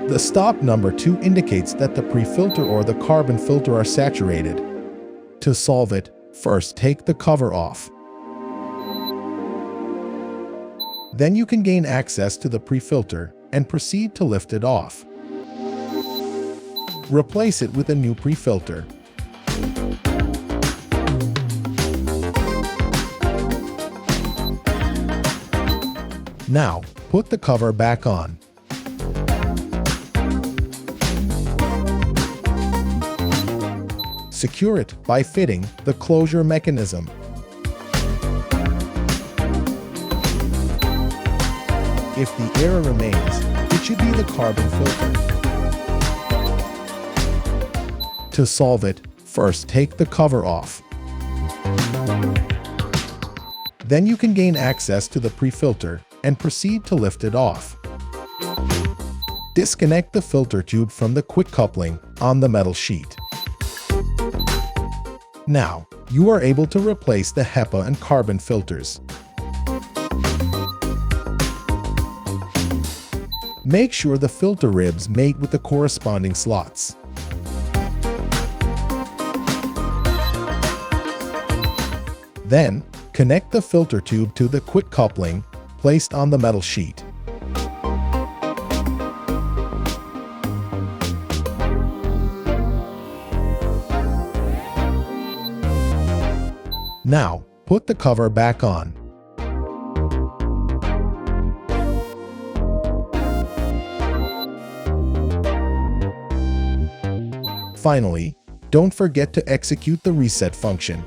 The stop number 2 indicates that the pre-filter or the carbon filter are saturated. To solve it, first take the cover off. Then you can gain access to the pre-filter and proceed to lift it off. Replace it with a new pre-filter. Now, put the cover back on. Secure it by fitting the closure mechanism. If the error remains, it should be the carbon filter. To solve it, first take the cover off. Then you can gain access to the pre-filter and proceed to lift it off. Disconnect the filter tube from the quick coupling on the metal sheet. Now, you are able to replace the HEPA and carbon filters. Make sure the filter ribs mate with the corresponding slots. Then, connect the filter tube to the quick coupling placed on the metal sheet. Now, put the cover back on. Finally, don't forget to execute the reset function.